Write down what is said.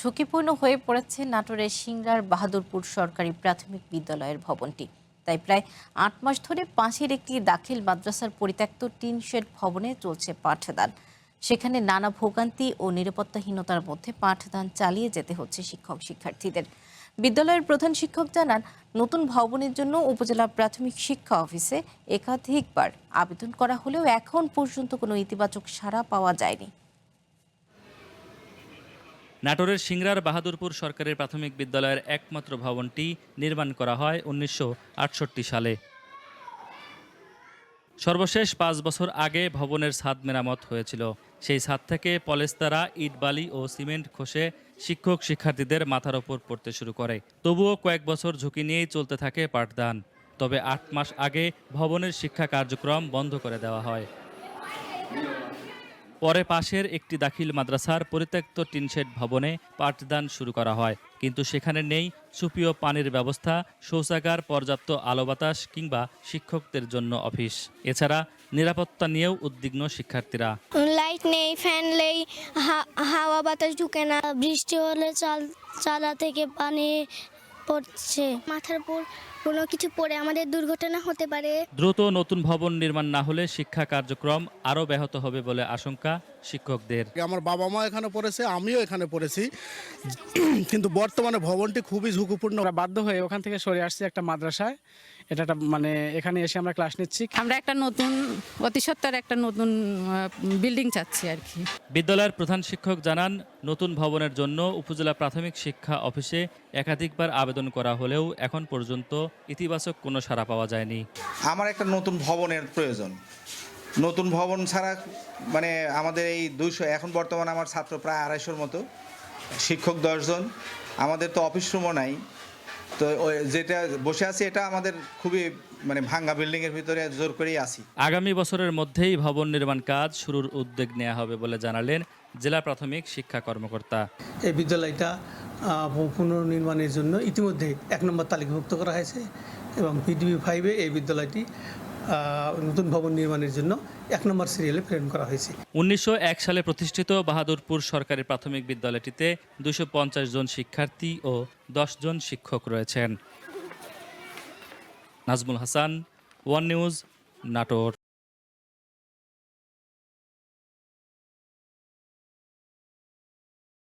ঝুঁকিপূর্ণ হয়ে পড়েছে নাটোরের সিংড়ার বাহাদুরপুর সরকারি প্রাথমিক বিদ্যালয়ের ভবনটি। তাই প্রায় ৮ মাস ধরে পাশের একটি দাখিল মাদ্রাসার পরিত্যক্ত টিন শেড ভবনে চলছে পাঠদান। সেখানে নানা ভোগান্তি ও নিরাপত্তাহীনতার মধ্যে পাঠদান চালিয়ে যেতে হচ্ছে শিক্ষক শিক্ষার্থীদের। বিদ্যালয়ের প্রধান শিক্ষক জানান, নতুন ভবনের জন্য উপজেলা প্রাথমিক শিক্ষা অফিসে একাধিকবার আবেদন করা হলেও এখন পর্যন্ত কোনো ইতিবাচক সাড়া পাওয়া যায়নি। নাটোরের সিংড়ার বাহাদুরপুর সরকারি প্রাথমিক বিদ্যালয়ের একমাত্র ভবনটি নির্মাণ করা হয় ১৯৬৮ সালে। সর্বশেষ ৫ বছর আগে ভবনের ছাদ মেরামত হয়েছিল। সেই ছাদ থেকে পলেস্তারা, ইটবালি ও সিমেন্ট খসে শিক্ষক শিক্ষার্থীদের মাথার ওপর পড়তে শুরু করে। তবুও কয়েক বছর ঝুঁকি নিয়েই চলতে থাকে পাঠদান। তবে ৮ মাস আগে ভবনের শিক্ষা কার্যক্রম বন্ধ করে দেওয়া হয়। পরে পাশের একটি দাখিল মাদ্রাসার পরিত্যক্ত টিনশেড ভবনে পাঠদান শুরু করা হয়, কিন্তু সেখানে নেই সুপেয় পানির ব্যবস্থা, শৌচাগার, পর্যাপ্ত আলো বাতাস কিংবা শিক্ষকদের জন্য অফিস। এছাড়া নিরাপত্তা নিয়েও উদ্বিগ্ন শিক্ষার্থীরা। লাইট নেই, ফ্যান নেই, হাওয়া বাতাস ঢুকে না, বৃষ্টি হলে চালা থেকে পানি পড়ছে, মাথার উপর কোনো কিছু পড়ে আমাদের দুর্ঘটনা হতে পারে। দ্রুত নতুন ভবন নির্মাণ না হলে শিক্ষা কার্যক্রম আরও ব্যাহত হবে বলে আশঙ্কা শিক্ষকদের। আমার বাবা মা এখানে পড়েছে, আমিও এখানে পড়েছি, কিন্তু বর্তমানে ভবনটি খুবই ঝুঁকিপূর্ণ। আমরা বাধ্য হয়ে ওখান থেকে সরে আসছি একটা মাদ্রাসায়। এটা মানে এখানে এসে আমরা ক্লাস নিচ্ছি। আমরা একটা নতুন অতি সত্বর একটা নতুন বিল্ডিং চাচ্ছি আর কি। বিদ্যালয়ের প্রধান শিক্ষক জানান, নতুন ভবনের জন্য উপজেলা প্রাথমিক শিক্ষা অফিসে একাধিকবার আবেদন করা হলেও এখন পর্যন্ত ইতিবাচক কোনো সাড়া পাওয়া যায়নি। আমার একটা নতুন ভবনের প্রয়োজন। নতুন ভবন ছাড়া মানে আমাদের এই ২০০, এখন বর্তমানে আমার ছাত্র প্রায় ২৫০-র মতো, শিক্ষক ১০ জন, আমাদের তো অফিস রুমও নাই। তো যেটা বসে আছি এটা আমাদের খুবই মানে ভাঙ্গা বিল্ডিংয়ের ভিতরে জোর করেই আছি। আগামী বছরের মধ্যেই ভবন নির্মাণ কাজ শুরুর উদ্যোগ নেওয়া হবে বলে জানালেন জেলা প্রাথমিক শিক্ষা কর্মকর্তা। এই বিদ্যালয়টা পুনর্নির্মাণের জন্য ইতিমধ্যে ১ নম্বর তালিকাভুক্ত করা হয়েছে এবং PDB 5-এ এই বিদ্যালয়টি নতুন ভবন নির্মাণের জন্য ১ নম্বর সিরিয়ালে প্রেরণ করা হয়েছে। ১৯০১ সালে প্রতিষ্ঠিত বাহাদুরপুর সরকারি প্রাথমিক বিদ্যালয়টিতে ২৫০ জন শিক্ষার্থী ও ১০ জন শিক্ষক রয়েছেন। Nazmul Hasan, one news, Natore.